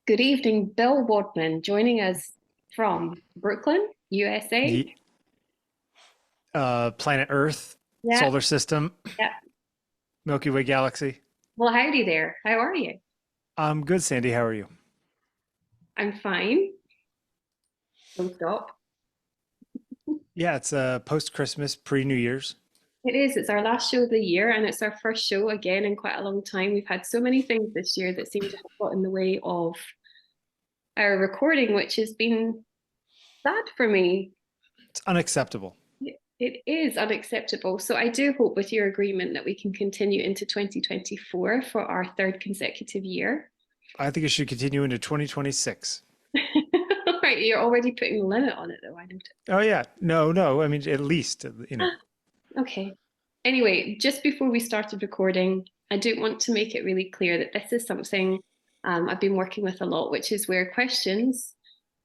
Good evening, Bill Wadman, joining us from Brooklyn, USA. Ye Planet Earth, Yeah, solar system, yeah. Milky Way galaxy. Well, howdy there. How are you? I'm good, Sandy. How are you? I'm fine. Don't stop. Yeah, it's post-Christmas, pre-New Year's. It is. It's our last show of the year, and it's our first show again in quite a long time. We've had so many things this year that seem to have got in the way of our recording, which has been sad for me. It's unacceptable. It is unacceptable. So I do hope, with your agreement, that we can continue into 2024 for our third consecutive year. I think it should continue into 2026. Right, you're already putting a limit on it, though. I noticed. Oh yeah, no, no. I mean, at least Okay. Anyway, just before we started recording, I do want to make it really clear that this is something I've been working with a lot, which is where questions,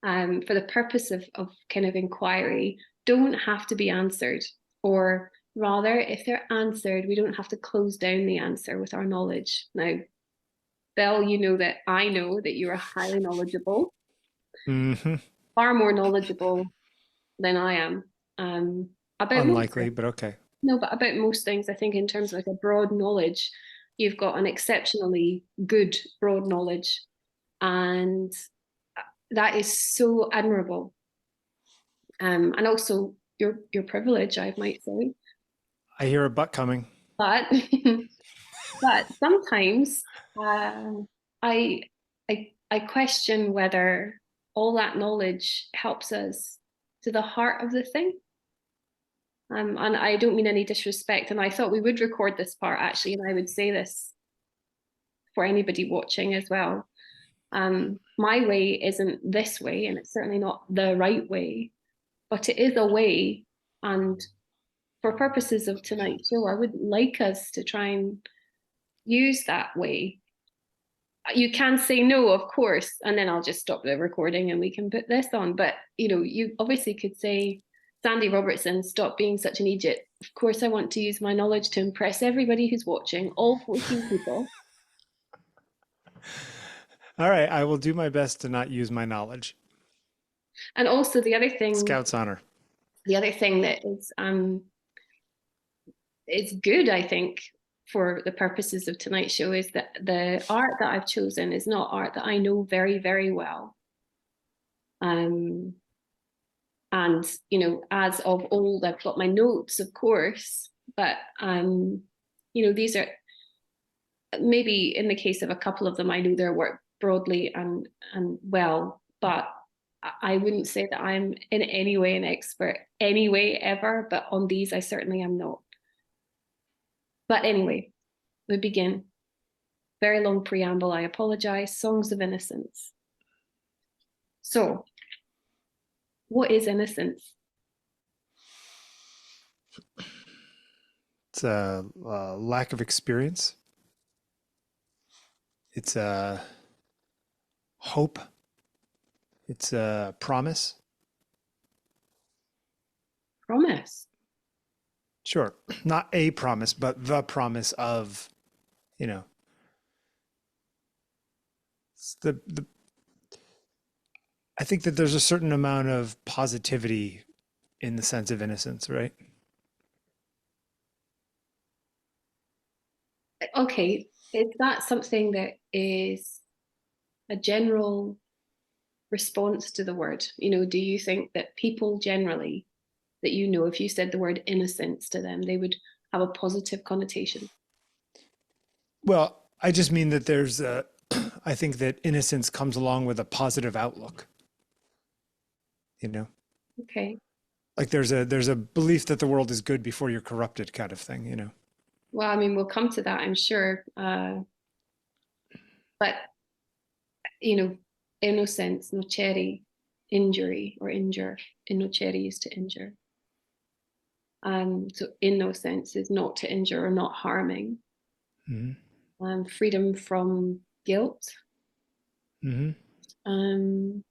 for the purpose of kind of inquiry, don't have to be answered. Or rather, if they're answered, we don't have to close down the answer with our knowledge. Now, Belle, you know that I know that you are highly knowledgeable, hmm far more knowledgeable than I am, about most Unlikely, things. but okay. No, but about most things, I think in terms of like a broad knowledge, you've got an exceptionally good broad knowledge, and that is so admirable. And also your privilege, I might say. I hear a butt coming. But but sometimes uh, I I question whether all that knowledge helps us to the heart of the thing. And I don't mean any disrespect. And I thought we would record this part actually, and I would say this for anybody watching as well. My way isn't this way, and it's certainly not the right way, but it is a way. And for purposes of tonight's show, I would like us to try and use that way. You can say no, of course, and then I'll just stop the recording and we can put this on. But you obviously could say, Sandi Robertson, stop being such an idiot. Of course, I want to use my knowledge to impress everybody who's watching, all 14 people. All right, I will do my best to not use my knowledge. And also Scout's honor. the other thing that is good, I think, for the purposes of tonight's show is that the art that I've chosen is not art that I know very, very well. Um, and as of old, I've got my notes, of course, but these are maybe in the case of a couple of them, I know their work broadly and well, but I wouldn't say that I'm in any way an expert, any way ever. But on these, I certainly am not. But anyway, we begin. Very long preamble, I apologize. Songs of Innocence. So, what is innocence? It's a lack of experience. It's a hope. It's a promise. Promise. Sure, not a promise, but the promise of, you know, the I think that there's a certain amount of positivity in the sense of innocence, right? Okay, is that something that is a general response to the word? Do you think that people generally, that if you said the word innocence to them, they would have a positive connotation? Well, I just mean that there's a, I think that innocence comes along with a positive outlook, you know? Okay. Like there's a belief that the world is good before you're corrupted kind of thing, you know? Well, I mean, we'll come to that, I'm sure. But, you know, innocence, nocere, injury or injure. Innocere is to injure. So innocence is not to injure or not harming. hmm Freedom from guilt. hmm Do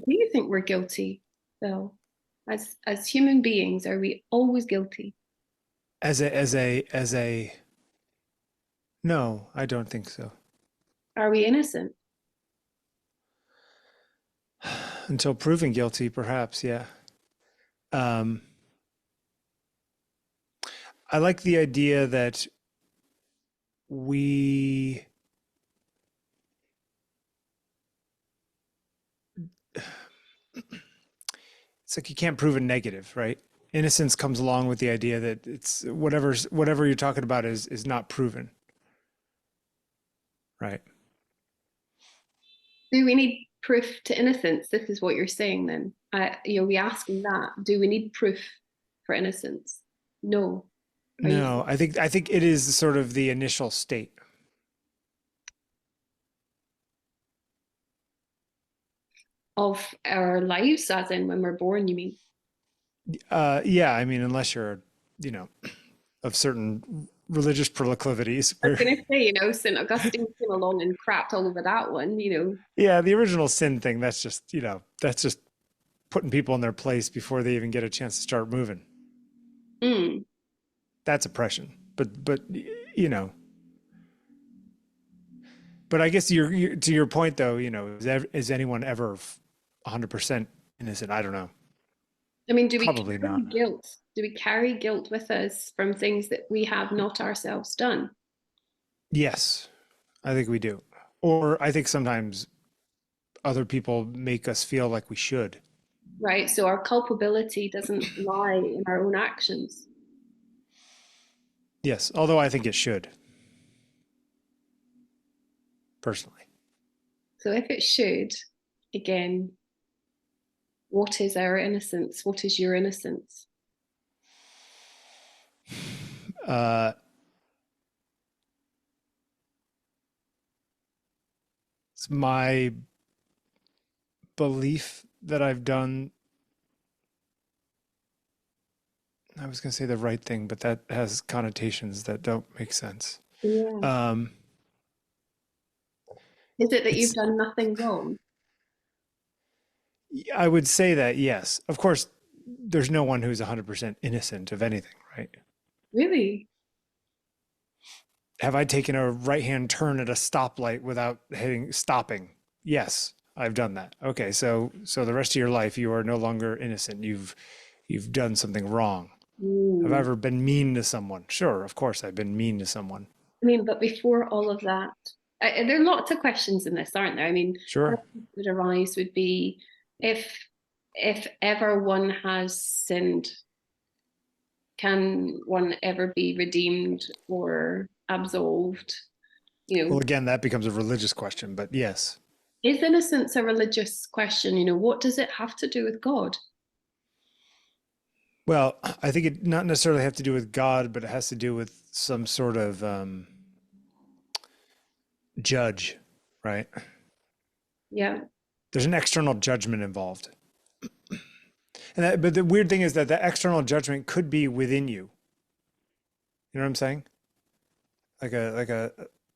you think we're guilty, Bill? As human beings, are we always guilty? As a no, I don't think so. Are we innocent? Until proven guilty, perhaps, yeah. Um, I like the idea that we it's like you can't prove a negative, right? Innocence comes along with the idea that it's whatever you're talking about is not proven, right? Do we need proof to innocence? This is what you're saying then. We asking that. Do we need proof for innocence? No. Are you No, I think it is sort of the initial state. of our lives, as in when we're born, you mean? Yeah, I mean, unless you're, you know, of certain religious proclivities. I was going to say, St. Augustine came along and crapped all over that one. Yeah, the original sin thing, that's just putting people in their place before they even get a chance to start moving. Mm. That's oppression. But you know, but I guess to your point though, is anyone ever 100% innocent? I don't know. I mean, do we Probably carry not. guilt? Do we carry guilt with us from things that we have not ourselves done? Yes, I think we do. Or I think sometimes other people make us feel like we should. Right? So our culpability doesn't lie in our own actions. Yes, although I think it should, personally. So if it should, again, what is our innocence? What is your innocence? Uh, it's my belief that I've done, I was going to say the right thing, but that has connotations that don't make sense. Yeah. Um, Is it that you've it's, done nothing wrong? I would say that, yes. Of course, there's no one who's 100% innocent of anything, right? Really? Have I taken a right-hand turn at a stoplight without stopping? Yes, I've done that. Okay, so the rest of your life you are no longer innocent. You've done something wrong. Have I Mm. ever been mean to someone? Sure, of course I've been mean to someone. I mean, but before all of that, there are lots of questions in this, aren't there? I mean, one Sure. that would arise would be if if ever one has sinned, can one ever be redeemed or absolved? Well, again, that becomes a religious question, but yes. Is innocence a religious question? What does it have to do with God? Well, I think it not necessarily have to do with God, but it has to do with some sort of judge, right? Yeah. There's an external judgment involved. But the weird thing is that the external judgment could be within you. You know what I'm saying? Like a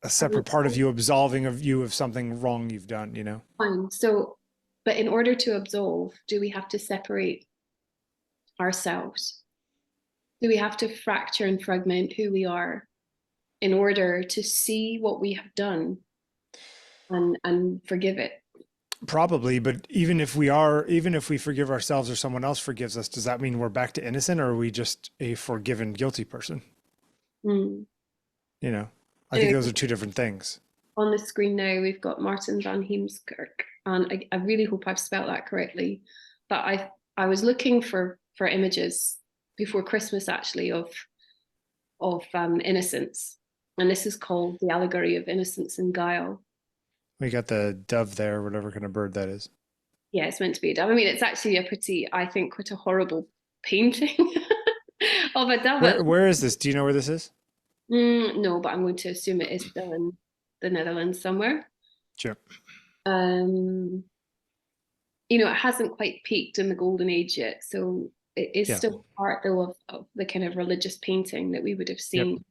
separate part of you absolving of you of something wrong you've done. Fine. So, but in order to absolve, do we have to separate ourselves? Do we have to fracture and fragment who we are in order to see what we have done and forgive it? Probably, but even if we forgive ourselves or someone else forgives us, does that mean we're back to innocent, or are we just a forgiven guilty person? Mm. I think those are two different things. On the screen now, we've got Marten van Heemskerk, and I really hope I've spelled that correctly. But I was looking for images before Christmas, actually, of Innocence, and this is called the Allegory of Innocence and Guile. We got the dove there, whatever kind of bird that is. Yeah, it's meant to be a dove. I mean, it's actually I think, quite a horrible painting of a dove. Where is this? Do you know where this is? No, but I'm going to assume it is still in the Netherlands somewhere. Sure. It hasn't quite peaked in the golden age yet, so it is Yeah. still part though of the kind of religious painting that we would have Yep. seen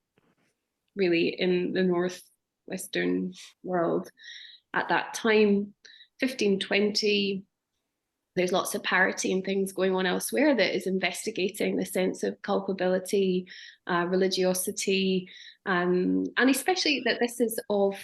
really in the northwestern world at that time, 1520. There's lots of parity and things going on elsewhere that is investigating the sense of culpability, religiosity, and especially that this is of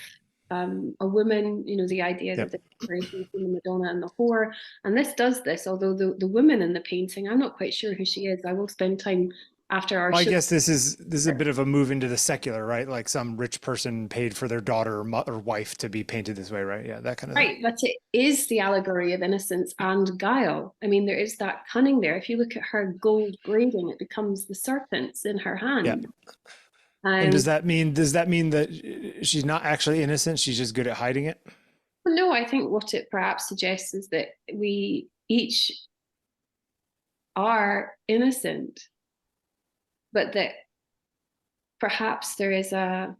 a woman, the idea that the separation between the Madonna and the whore. And this does this, although the woman in the painting, I'm not quite sure who she is. I will spend time after our Well, I show. guess this is a bit of a move into the secular, right? Like some rich person paid for their daughter or wife to be painted this way, right? Yeah, that kind of thing. Right, but it is the allegory of innocence and guile. I mean, there is that cunning there. If you look at her gold braiding, it becomes the serpents in her Yeah. hand. And does that mean that she's not actually innocent? She's just good at hiding it? No, I think what it perhaps suggests is that we each are innocent, but that perhaps there is not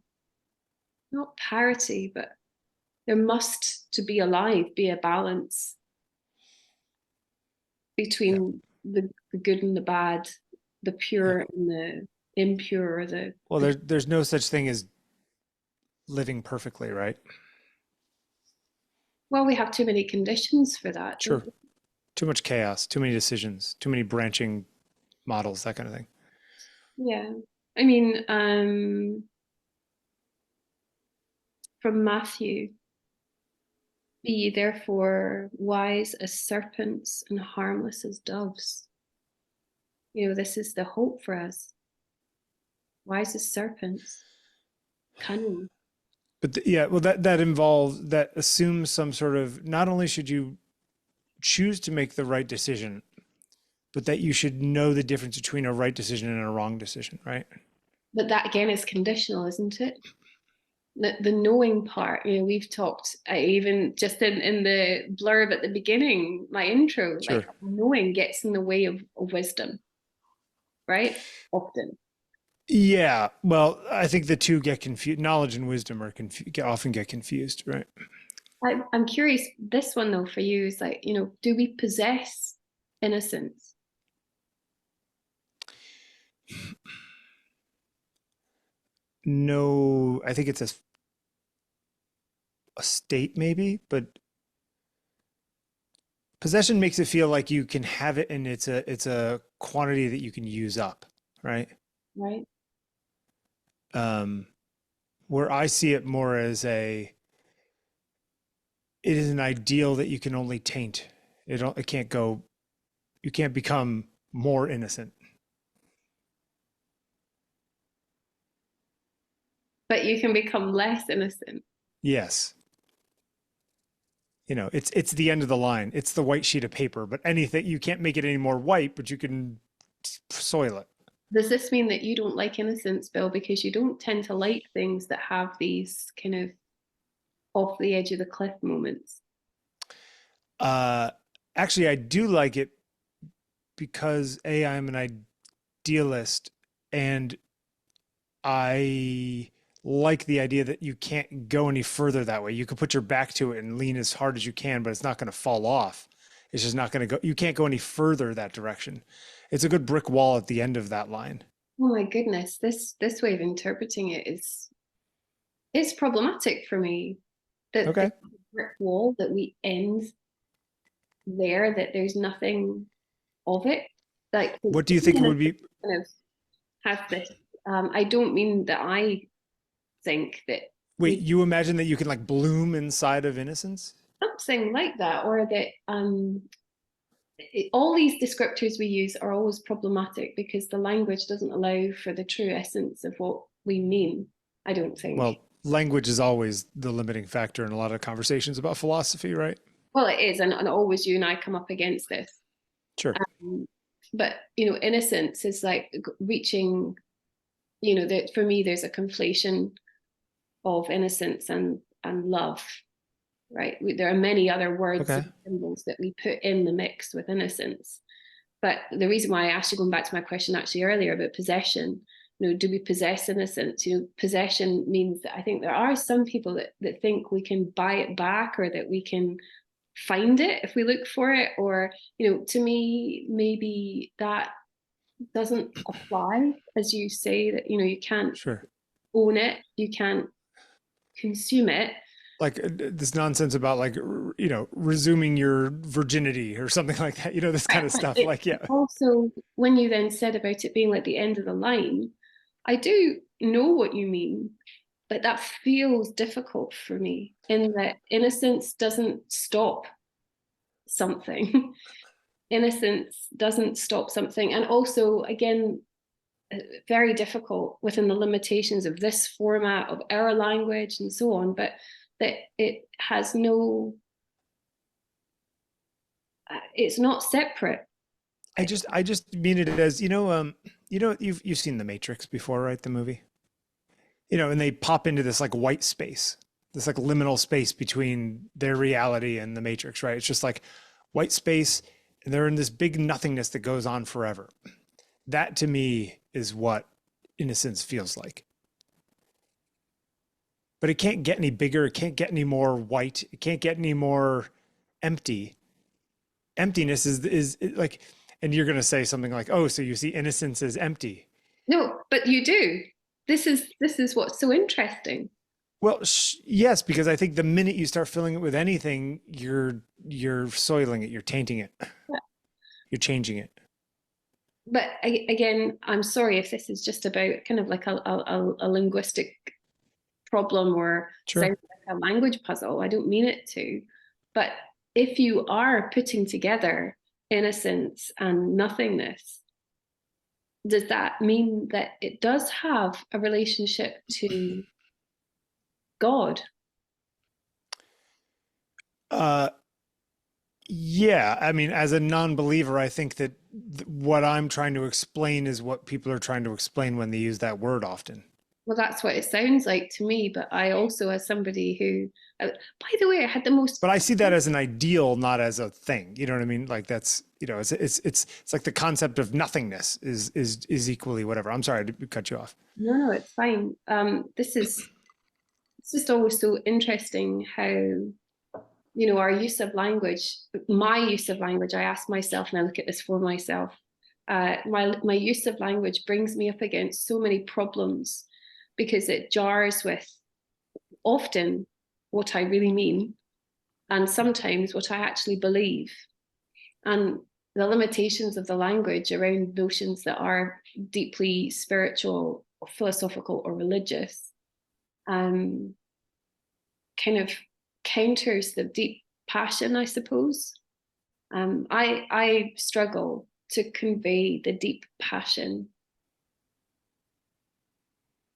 parity, but there must, to be alive, be a balance between the good and the bad, the pure and the impure, Well, there's no such thing as living perfectly, right? Well, we have too many conditions for that. Sure. Too much chaos, too many decisions, too many branching models, that kind of thing. Yeah. I mean, from Matthew, be ye therefore wise as serpents and harmless as doves. This is the hope for us. Wise as serpents, cunning. But that assumes some sort of, not only should you choose to make the right decision, but that you should know the difference between a right decision and a wrong decision, right? But that again is conditional, isn't it? The knowing part, we've talked even just in the blurb at the beginning, my intro, Sure. like knowing gets in the way of wisdom, right? Often. Yeah, well, I think the two get confused. Knowledge and wisdom often get confused, right? I'm curious, this one though for you is like, do we possess innocence? No, I think it's a state maybe, but possession makes it feel like you can have it and it's a quantity that you can use up, right? Right. Where I see it more as it is an ideal that you can only taint. It can't go, you can't become more innocent. But you can become less innocent. Yes. It's the end of the line. It's the white sheet of paper, but anything, you can't make it any more white, but you can soil it. Does this mean that you don't like innocence, Bill, because you don't tend to like things that have these kind of off the edge of the cliff moments? Actually, I do like it because I'm an idealist and I like the idea that you can't go any further that way. You can put your back to it and lean as hard as you can, but it's not going to fall off. It's just not going to go. You can't go any further that direction. It's a good brick wall at the end of that line. Oh my goodness, this way of interpreting it is problematic for me. That Okay. the brick wall that we end there, that there's nothing of it. Like, what do you think it would be? Kind of have this. I don't mean that I think that. Wait, you imagine that you can like bloom inside of innocence? Something like that, or that all these descriptors we use are always problematic because the language doesn't allow for the true essence of what we mean, I don't think. Well, language is always the limiting factor in a lot of conversations about philosophy, right? Well, it is, and always you and I come up against this. Sure. But, innocence is like reaching, that for me, there's a conflation of innocence and love. Right, there are many other words and symbols that we put in the mix with innocence. But the reason why I asked you, going back to my question actually earlier about possession, do we possess innocence? Possession means that I think there are some people that think we can buy it back, or that we can find it if we look for it, or to me maybe that doesn't apply, as you say, that you can't own it, you can't consume it. Like this nonsense about like, resuming your virginity or something like that, this kind of stuff. Like, yeah. Also, when you then said about it being like the end of the line, I do know what you mean. but that feels difficult for me, in that innocence doesn't stop something. Innocence doesn't stop something. And also, again, very difficult within the limitations of this format, of our language and so on, but that it has no, it's not separate. I just mean it as, you've seen The Matrix before, right? The movie, and they pop into this like white space, this like liminal space between their reality and the Matrix, right? It's just like white space, and they're in this big nothingness that goes on forever. That to me is what innocence feels like. But it can't get any bigger. It can't get any more white. It can't get any more empty. Emptiness is like, and you're going to say something like, oh, so you see innocence as empty. No, but you do. This is what's so interesting. Well, yes, because I think the minute you start filling it with anything, you're soiling it, you're tainting it, Yeah. You're changing it. But again, I'm sorry if this is just about kind of like a linguistic problem, or Sure. sounds like a language puzzle. I don't mean it to. But if you are putting together innocence and nothingness, does that mean that it does have a relationship to God? Yeah, I mean, as a non-believer, I think that what I'm trying to explain is what people are trying to explain when they use that word often. Well, that's what it sounds like to me. But I also, as somebody who, by the way, I had the most. But I see that as an ideal, not as a thing. You know what I mean? Like that's, it's like the concept of nothingness is equally whatever. I'm sorry to cut you off. No, it's fine. This is, it's just always so interesting how, our use of language, my use of language, I ask myself, and I look at this for myself, my use of language brings me up against so many problems, because it jars with often what I really mean, and sometimes what I actually believe. And the limitations of the language around notions that are deeply spiritual or philosophical or religious kind of counters the deep passion, I suppose. I struggle to convey the deep passion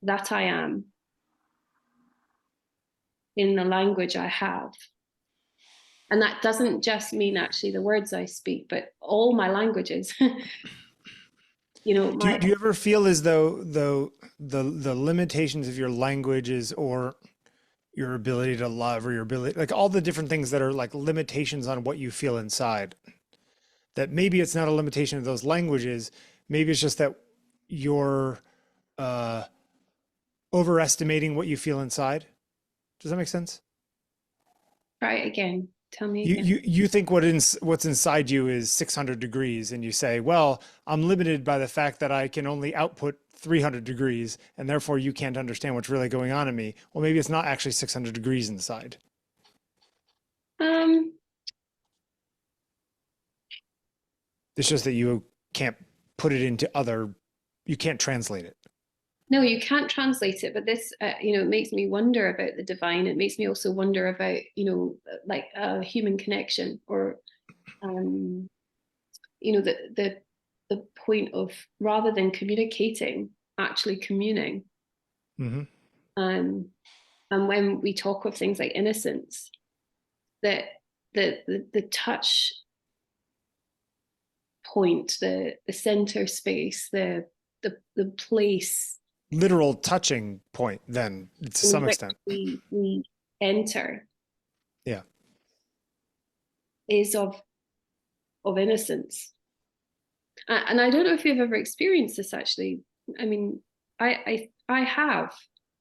that I am in the language I have. And that doesn't just mean actually the words I speak, but all my languages. Do you ever feel as though the limitations of your languages, or your ability to love, or your ability, like all the different things that are like limitations on what you feel inside, that maybe it's not a limitation of those languages, maybe it's just that you're overestimating what you feel inside? Does that make sense? Try it again. Tell me You again. you think what's inside you is 600 degrees, and you say, well, I'm limited by the fact that I can only output 300 degrees, and therefore you can't understand what's really going on in me. Well, maybe it's not actually 600 degrees inside. It's just that you can't put it into you can't translate it. No, you can't translate it, but this, it makes me wonder about the divine. It makes me also wonder about, like a human connection, or, the point of, rather than communicating, actually communing. Mm-hmm. And when we talk of things like innocence, that the touch point, the center space, the place, Literal touching point, then, to some extent. we enter, Yeah. is of innocence. And I don't know if you've ever experienced this, actually. I mean, I have.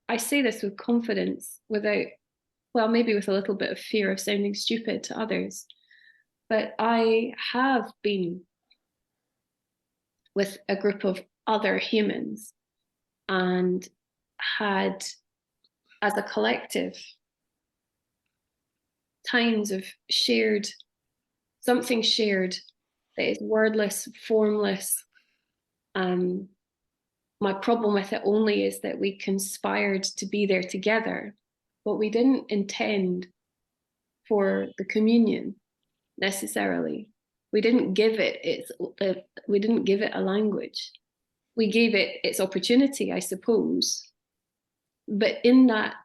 I say this with confidence, without, well, maybe with a little bit of fear of sounding stupid to others. But I have been with a group of other humans and had, as a collective, times of something shared that is wordless, formless, my problem with it only is that we conspired to be there together, but we didn't intend for the communion necessarily. We didn't give it a language. We gave it its opportunity, I suppose. But in that,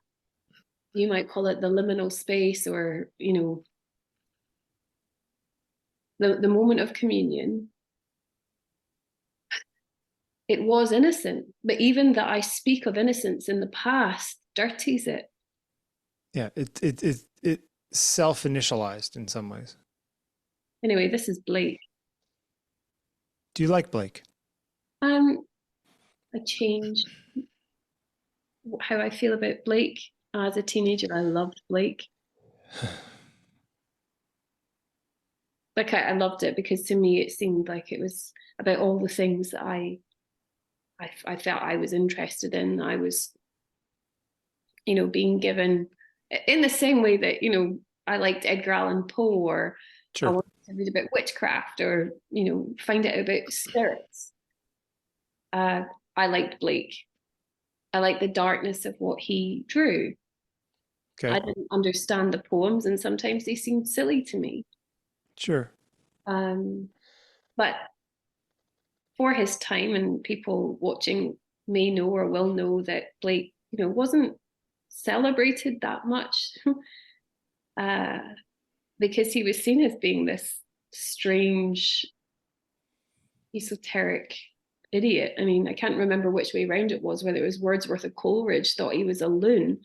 you might call it the liminal space, or, you know, the moment of communion, it was innocent. But even that I speak of innocence in the past dirties it. Yeah, it self-initialized in some ways. Anyway, this is Blake. Do you like Blake? I changed how I feel about Blake. As a teenager, I loved Blake. Like I loved it because to me it seemed like it was about all the things that I felt I was interested in. I was, you know, being given in the same way that, you know, I liked Edgar Allan Poe, or I wanted to read about witchcraft, or, you know, find out about spirits. I liked Blake. I liked the darkness of what he drew. Okay. I didn't understand the poems, and sometimes they seemed silly to me. Sure. But for his time, and people watching may know or will know that Blake, you know, wasn't celebrated that much because he was seen as being this strange, esoteric idiot. I mean, I can't remember which way around it was, whether it was Wordsworth or Coleridge thought he was a loon,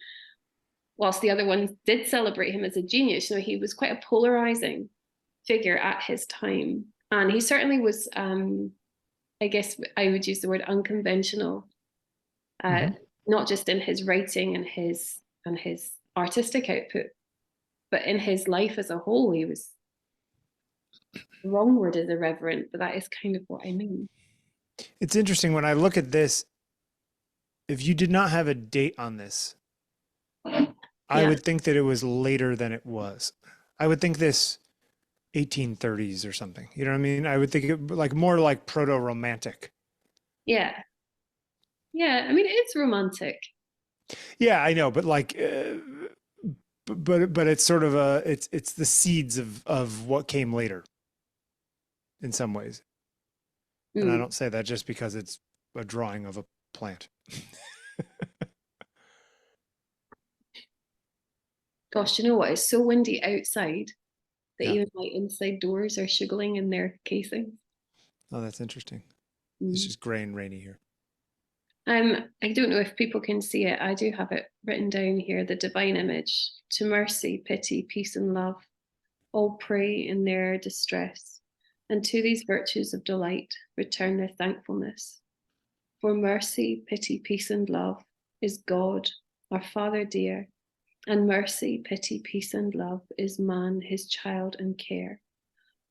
whilst the other ones did celebrate him as a genius. You know, he was quite a polarizing figure at his time. And he certainly was, I guess I would use the word unconventional, not just in his writing and his artistic output, but in his life as a whole. He was, the wrong word is irreverent, but that is kind of what I mean. It's interesting when I look at this, if you did not have a date on this, I would think that it was later than it was. I would think this 1830s or something. You know what I mean? I would think it like more like proto-romantic. Yeah. Yeah. I mean, it's romantic. Yeah, I know, but like, but it's sort of it's the seeds of what came later in some ways. And I don't say that just because it's a drawing of a plant. Gosh, you know what? It's so windy outside that even my inside doors are shiggling in their casings. Oh, that's interesting. It's just gray and rainy here. I don't know if people can see it. I do have it written down here, the divine image. To mercy, pity, peace, and love, all pray in their distress, and to these virtues of delight return their thankfulness. For mercy, pity, peace, and love is God, our Father dear, and mercy, pity, peace, and love is man, his child and care.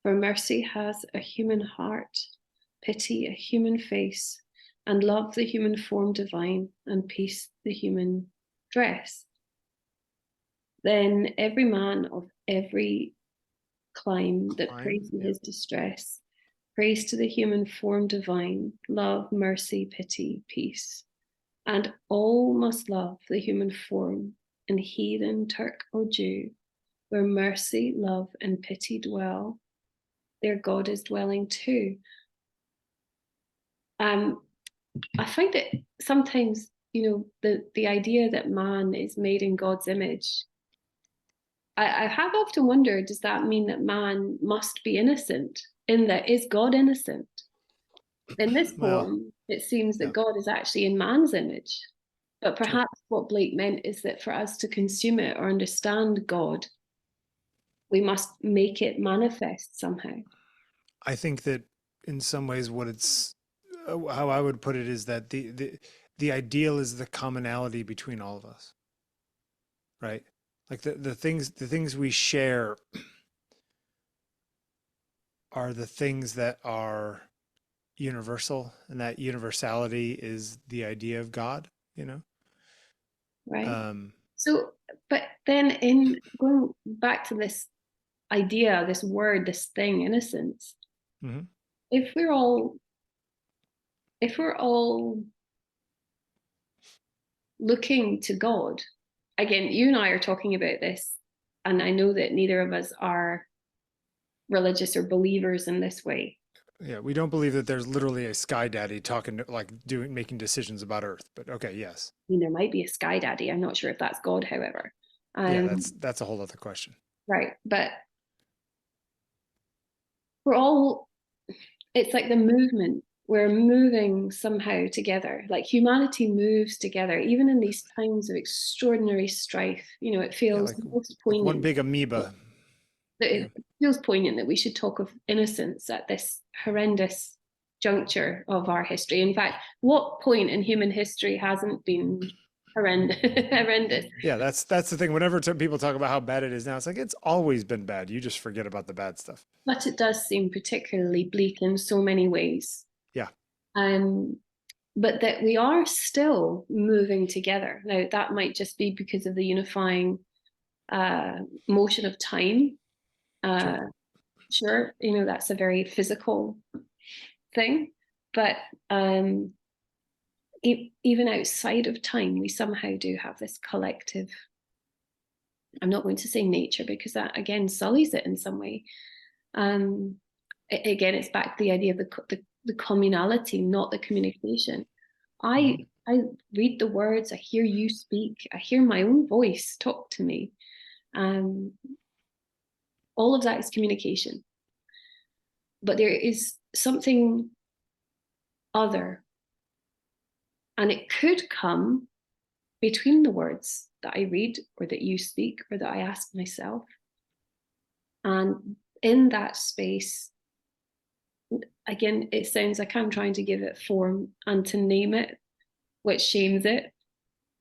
For mercy has a human heart, pity a human face, and love the human form divine, and peace the human dress. Then every man of every clime that prays in his distress, prays to the human form divine, love, mercy, pity, peace. And all must love the human form, in heathen, Turk, or Jew, where mercy, love, and pity dwell, their God is dwelling too. I find that sometimes, you know, the idea that man is made in God's image, I have often wondered, does that mean that man must be innocent? In that, is God innocent? In this poem, it seems that God is actually in man's image. But perhaps what Blake meant is that for us to consume it or understand God, we must make it manifest somehow. I think that in some ways what it's, how I would put it is that the ideal is the commonality between all of us, right? Like the things we share are the things that are universal, and that universality is the idea of God, you know? Right. So, but then in going back to this idea, this word, this thing, innocence, if we're all looking to God. Again, you and I are talking about this, and I know that neither of us are religious or believers in this way. Yeah, we don't believe that there's literally a sky daddy making decisions about Earth. But okay, yes. I mean, there might be a sky daddy. I'm not sure if that's God, however. Yeah, that's a whole other question. Right, but we're all, it's like the movement. We're moving somehow together. Like humanity moves together, even in these times of extraordinary strife. You know, it feels most poignant. Like one big amoeba. It feels poignant that we should talk of innocence at this horrendous juncture of our history. In fact, what point in human history hasn't been horrendous? Yeah, that's the thing. Whenever people talk about how bad it is now, it's like it's always been bad. You just forget about the bad stuff. But it does seem particularly bleak in so many ways. Yeah. But that we are still moving together. Now, that might just be because of the unifying motion of time. Sure, you know, that's a very physical thing. But even outside of time, we somehow do have this collective, I'm not going to say nature, because that again sullies it in some way. Again, it's back to the idea of the communality, not the communication. I read the words, I hear you speak, I hear my own voice talk to me. All of that is communication. But there is something other. And it could come between the words that I read or that you speak or that I ask myself. And in that space, again, it sounds like I'm trying to give it form and to name it, which shames it.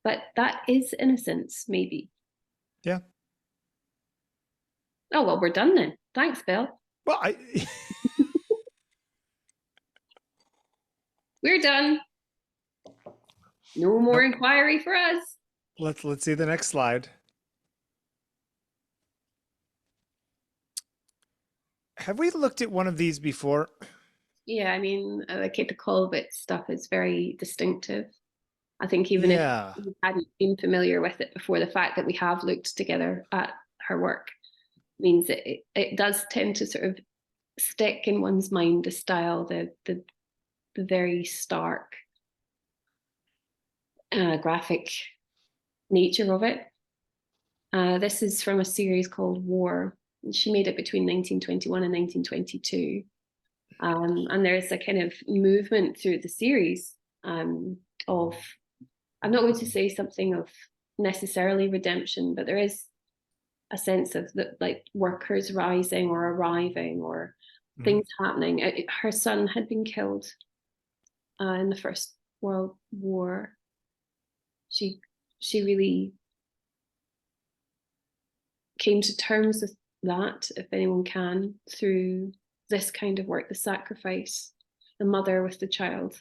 But that is innocence, maybe. Yeah. Oh, well, we're done then. Thanks, Bill. Well, We're done. No more inquiry for us. Let's see the next slide. Have we looked at one of these before? Yeah, I mean, the Käthe Kollwitz stuff is very distinctive. I think even if we hadn't been familiar with it before, the fact that we have looked together at her work means that it does tend to sort of stick in one's mind the style, the very stark graphic nature of it. This is from a series called War. She made it between 1921 and 1922. And there's a kind of movement through the series of, I'm not going to say something of necessarily redemption, but there is a sense of like workers rising or arriving or things happening. Her son had been killed in the First World War. She really came to terms with that, if anyone can, through this kind of work, the sacrifice, the mother with the child.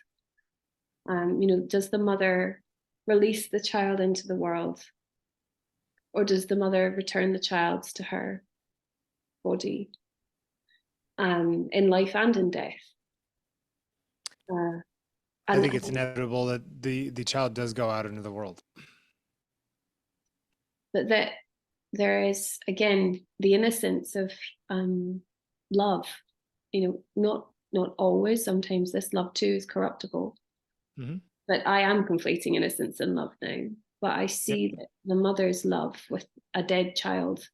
You know, does the mother release the child into the world, or does the mother return the child to her body, in life and in death? I think it's inevitable that the child does go out into the world. But that there is, again, the innocence of love. You know, not always. Sometimes this love too is corruptible. But I am conflating innocence and love now. But I see that the mother's love with a dead child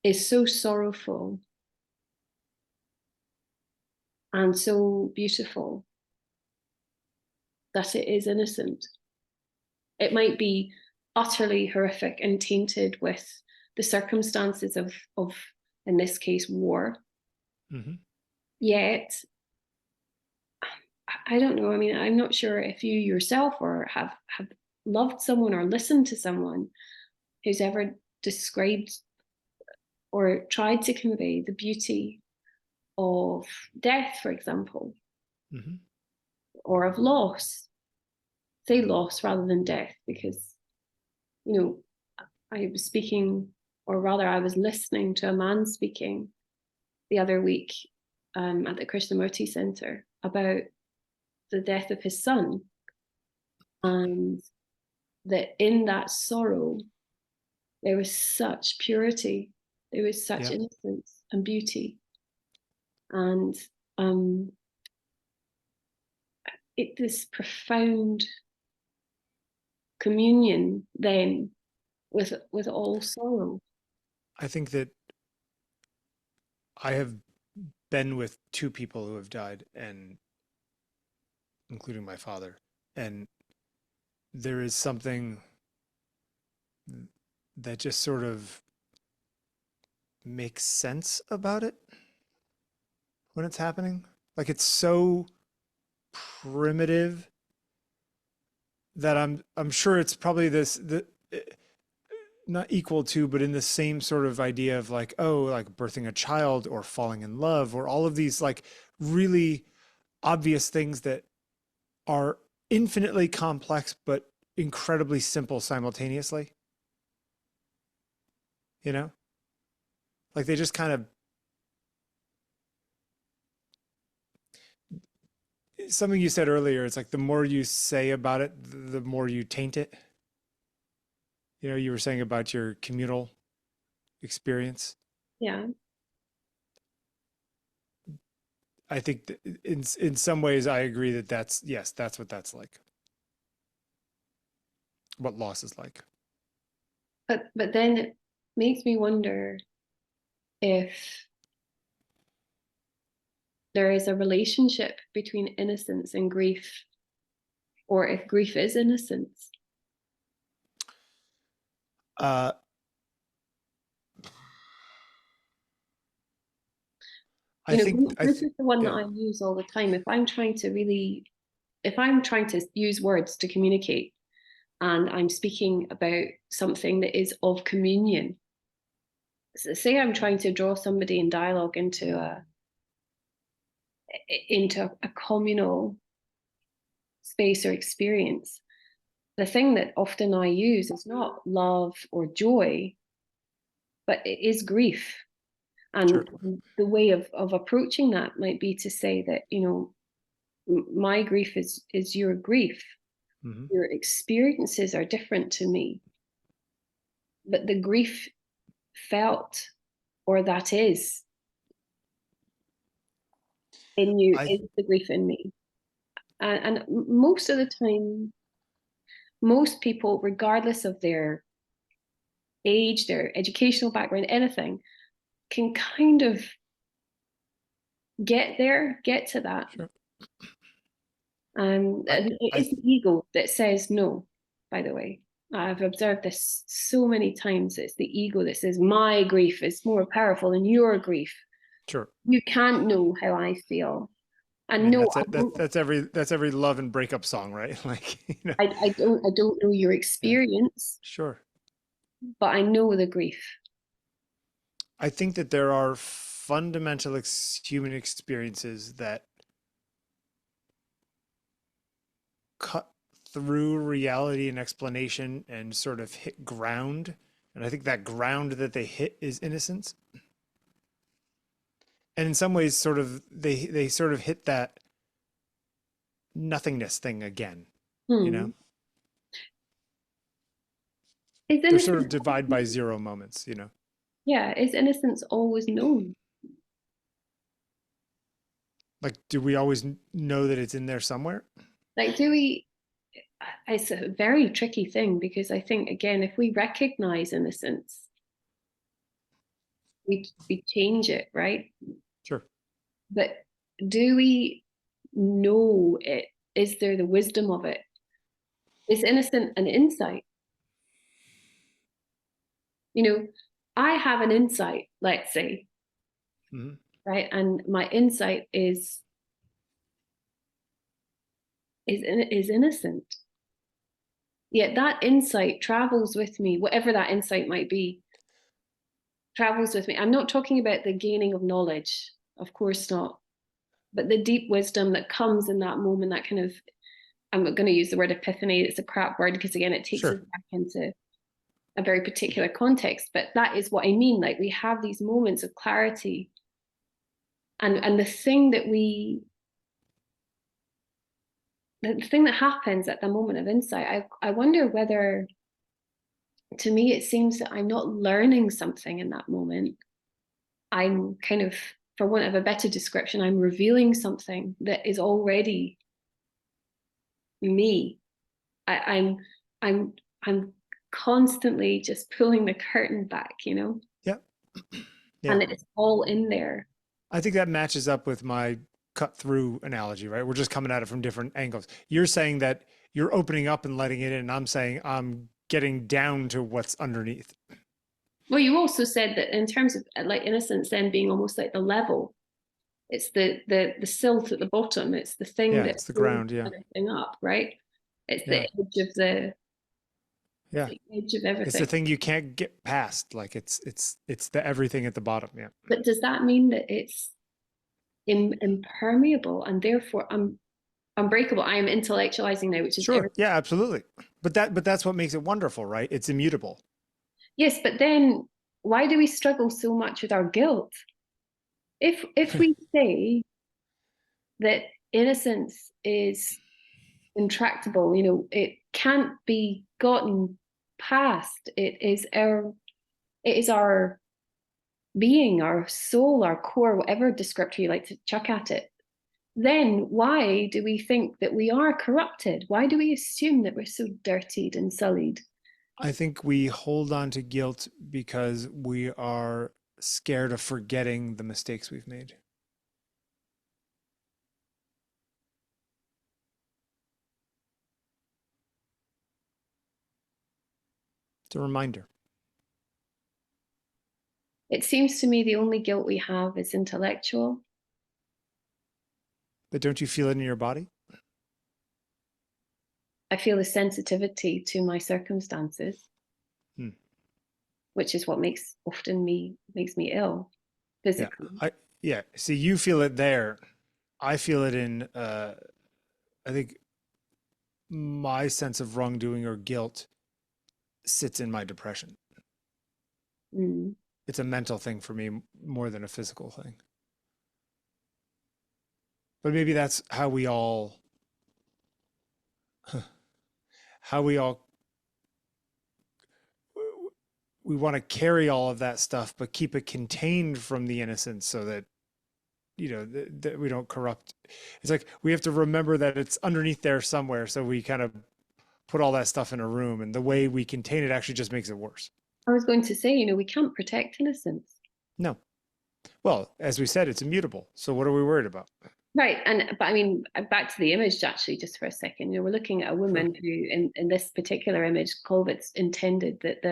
is so sorrowful and so beautiful that it is innocent. It might be utterly horrific and tainted with the circumstances of in this case, war. Yet, I don't know. I mean, I'm not sure if you yourself or have loved someone or listened to someone who's ever described or tried to convey the beauty of death, for example, or of loss. Say loss rather than death, because, you know, I was speaking, or rather I was listening to a man speaking the other week at the Krishnamurti Center about the death of his son, and that in that sorrow there was such purity, there was such innocence and beauty, and this profound communion then with all sorrow. I think that I have been with two people who have died, and including my father, and there is something that just sort of makes sense about it when it's happening. Like, it's so primitive that I'm sure it's probably not equal to, but in the same sort of idea of like, oh, like birthing a child or falling in love, or all of these like really obvious things that are infinitely complex but incredibly simple simultaneously. You know? Like, they just kind of, something you said earlier, it's like the more you say about it, the more you taint it. You know, you were saying about your communal experience. Yeah. I think that in some ways I agree that that's what that's like. What loss is like. But then it makes me wonder if there is a relationship between innocence and grief, or if grief is innocence. I think this is the one that I use all the time. If I'm trying to use words to communicate, and I'm speaking about something that is of communion. So say I'm trying to draw somebody in dialogue into a communal space or experience. The thing that often I use is not love or joy, but it is grief. And sure. the way of approaching that might be to say that, my grief is your grief. Mm-hmm. Your experiences are different to me, but the grief felt, or that is in you, is the grief in me. And most of the time, most people, regardless of their age, their educational background, anything, can kind of get to that. Sure. It's the ego that says no, by the way. I've observed this so many times. It's the ego that says my grief is more powerful than your grief. Sure. You can't know how I feel. And that's every love and breakup song, right? Like, I don't know your experience. Sure. But I know the grief. I think that there are fundamental human experiences that cut through reality and explanation and sort of hit ground. And I think that ground that they hit is innocence. And in some ways, sort of, they sort of hit that nothingness thing again, you know? They're sort of divided by zero moments, you know? Yeah, is innocence always known? Like, do we always know that it's in there somewhere? Like, do we? It's a very tricky thing, because I think, again, if we recognize innocence, we change it, right? Sure. But do we know it? Is there the wisdom of it? Is innocent an insight? I have an insight, let's say, right? And my insight is innocent. Yet that insight travels with me, whatever that insight might be, travels with me. I'm not talking about the gaining of knowledge, of course not, but the deep wisdom that comes in that moment, that kind of, I'm going to use the word epiphany. It's a crap word, because again, it takes us back into a very particular context, but that is what I mean. Like, we have these moments of clarity, and the thing that we the thing that happens at the moment of insight, I wonder whether, to me, it seems that I'm not learning something in that moment. I'm kind of, for want of a better description, I'm revealing something that is already me. I'm constantly just pulling the curtain back, Yeah. Yeah. And it's all in there. I think that matches up with my cut through analogy, right? We're just coming at it from different angles. You're saying that you're opening up and letting it in. I'm saying I'm getting down to what's underneath. Well, you also said that in terms of like innocence then being almost like the level, it's the silt at the bottom. It's the thing that it's the ground. Yeah. Everything up, right? It's the Yeah. edge of the Yeah. the edge of everything. It's the thing you can't get past. Like it's the everything at the bottom. Yeah. But does that mean that it's impermeable and therefore unbreakable? I am intellectualizing now, which is sure. Yeah, absolutely. But that's what makes it wonderful, right? It's immutable. Yes, but then why do we struggle so much with our guilt? If we say that innocence is intractable, it can't be gotten past. It is our being, our soul, our core, whatever descriptor you like to chuck at it. Then why do we think that we are corrupted? Why do we assume that we're so dirtied and sullied? I think we hold on to guilt because we are scared of forgetting the mistakes we've made. It's a reminder. It seems to me the only guilt we have is intellectual. But don't you feel it in your body? I feel a sensitivity to my circumstances, which is what makes me ill physically. Yeah. See, you feel it there. I feel it in, I think my sense of wrongdoing or guilt sits in my depression. It's a mental thing for me more than a physical thing. But maybe that's how we all we want to carry all of that stuff, but keep it contained from the innocence so that, that we don't corrupt. It's like we have to remember that it's underneath there somewhere. So we kind of put all that stuff in a room, and the way we contain it actually just makes it worse. I was going to say, we can't protect innocence. No. Well, as we said, it's immutable. So what are we worried about? Right. But I mean, back to the image actually, just for a second, we're looking at a woman who, in this particular image, Kollwitz intended that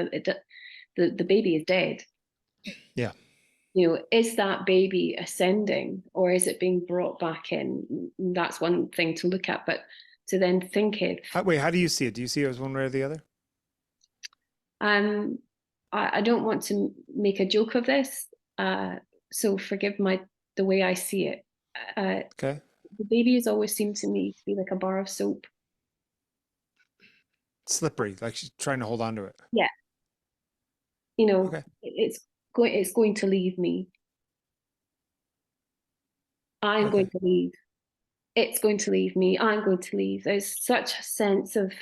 the baby is dead. Yeah. Is that baby ascending or is it being brought back in? That's one thing to look at, but to then think it. Wait, how do you see it? Do you see it as one way or the other? I don't want to make a joke of this, so forgive the way I see it. Okay. The baby has always seemed to me to be like a bar of soap. Slippery, like she's trying to hold on to it. Yeah. Okay. It's going to leave me. I'm going to leave. It's going to leave me. I'm going to leave. There's such a sense of.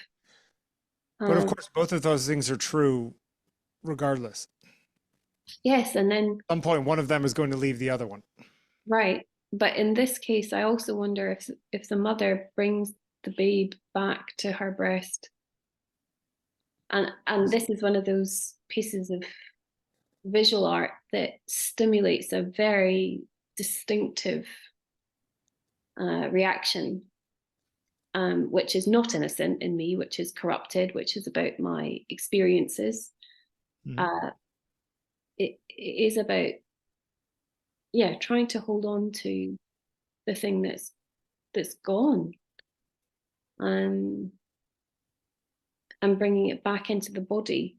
But of course, both of those things are true regardless. Yes, and then at some point, one of them is going to leave the other one. Right. But in this case, I also wonder if the mother brings the babe back to her breast. And this is one of those pieces of visual art that stimulates a very distinctive reaction, which is not innocent in me, which is corrupted, which is about my experiences. It is about trying to hold on to the thing that's gone, and bringing it back into the body.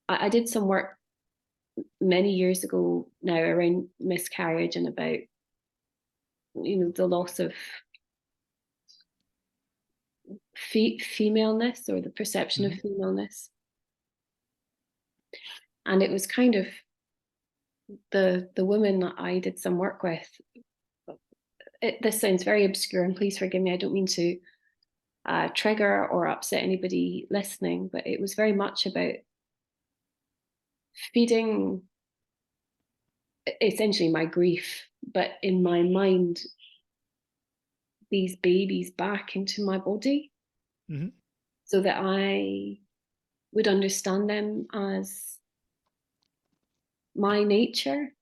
I did some work many years ago now around miscarriage and about the loss of femaleness or the perception of femaleness, and it was kind of the woman that I did some work with this sounds very obscure, and please forgive me, I don't mean to trigger or upset anybody listening, but it was very much about feeding essentially my grief, but in my mind, these babies back into my body, so that I would understand them as my nature.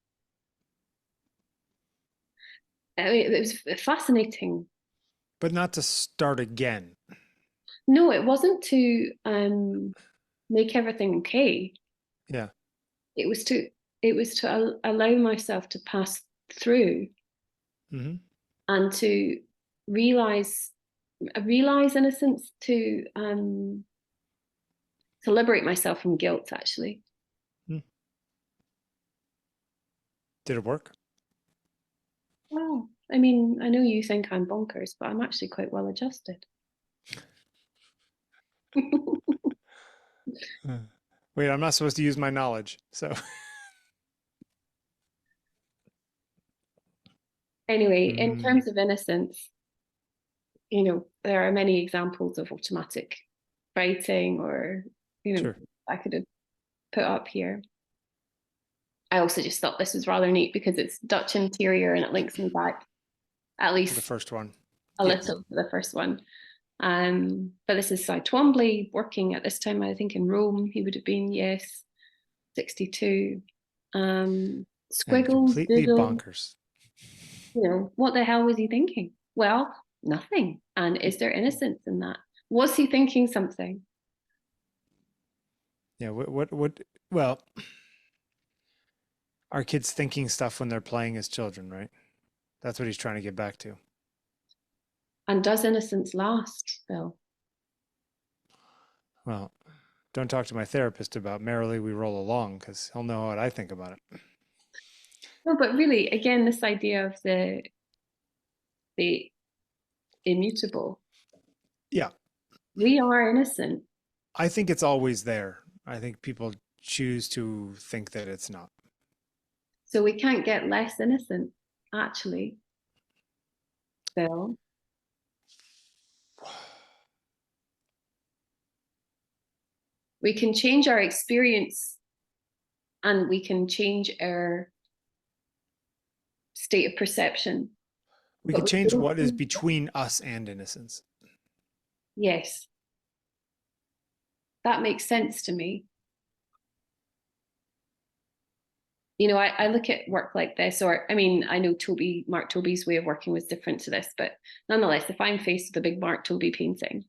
I mean, it was fascinating. But not to start again. No, it wasn't to make everything okay. Yeah. It was to allow myself to pass through, and to realize innocence, to liberate myself from guilt, actually. Did it work? Well, I mean, I know you think I'm bonkers, but I'm actually quite well adjusted. Wait, I'm not supposed to use my knowledge, so. Anyway, in terms of innocence, you know, there are many examples of automatic writing, or, you know, I could have put up here. I also just thought this was rather neat because it's Dutch interior and it links me back at least the first one, a little to the first one. But this is Cy Twombly working at this time, I think in Rome. He would have been, yes, 62. Squiggles, completely doodle, bonkers. You know, what the hell was he thinking? Well, nothing. And is there innocence in that? Was he thinking something? Yeah. Well, are kids thinking stuff when they're playing as children, right? That's what he's trying to get back to. And does innocence last, Bill? Well, don't talk to my therapist about Merrily We Roll Along, because he'll know what I think about it. No, but really, again, this idea of the immutable. Yeah. We are innocent. I think it's always there. I think people choose to think that it's not. So we can't get less innocent, actually, Bill. We can change our experience, and we can change our state of perception. We could change what is between us and innocence. Yes. That makes sense to me. You know, I look at work like this, or I mean, I know Mark Toby's way of working was different to this, but nonetheless, if I'm faced with a big Mark Toby painting,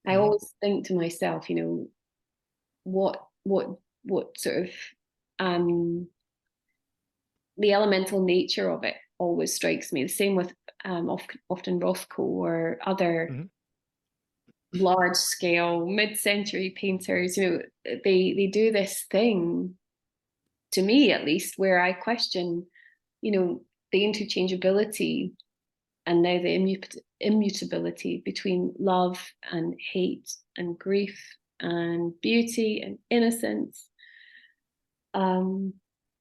I always think to myself, you know, what sort of the elemental nature of it always strikes me. The same with often Rothko or other large scale mid-century painters. You know, they do this thing, to me at least, where I question, you know, the interchangeability and now the immutability between love and hate and grief and beauty and innocence.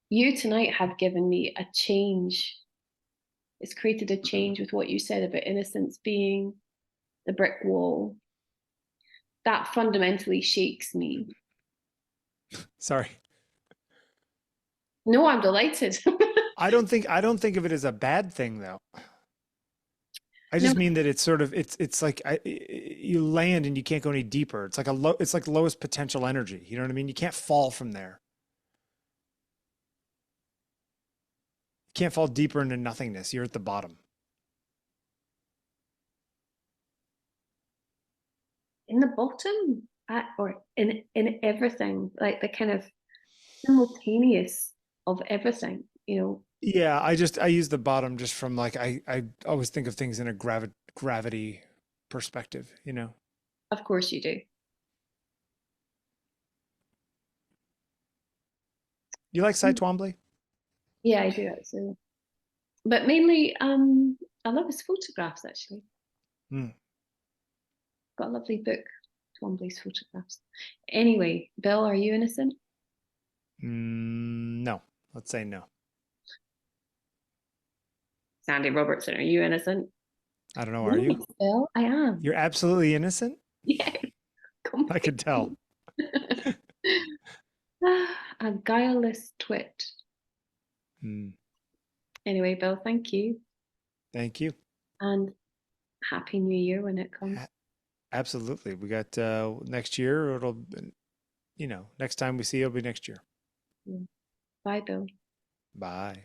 You tonight have given me a change. It's created a change with what you said about innocence being the brick wall. That fundamentally shakes me. Sorry. No, I'm delighted. I don't think of it as a bad thing, though. I just mean that it's sort of it's like you land and you can't go any deeper. It's like it's like lowest potential energy. You know what I mean? You can't fall from there. You can't fall deeper into nothingness. You're at the bottom. In the bottom, or in everything, like the kind of simultaneous of everything, you know. Yeah, I use the bottom just from like I always think of things in a gravity perspective, you know. Of course you do. You like Cy Twombly? Yeah, I do actually. But mainly, I love his photographs actually. Got a lovely book, Twombly's photographs. Anyway, Bill, are you innocent? No, let's say no. Sandy Robertson, are you innocent? I don't know. Are you? Yes, Bill, I am. You're absolutely innocent? Yeah, I could tell. A guileless twit. Mm, Anyway, Bill, thank you. thank you. And Happy New Year when it comes. Absolutely. We got next year. It'll, next time we see, it'll be next year. Bye, Bill. Bye.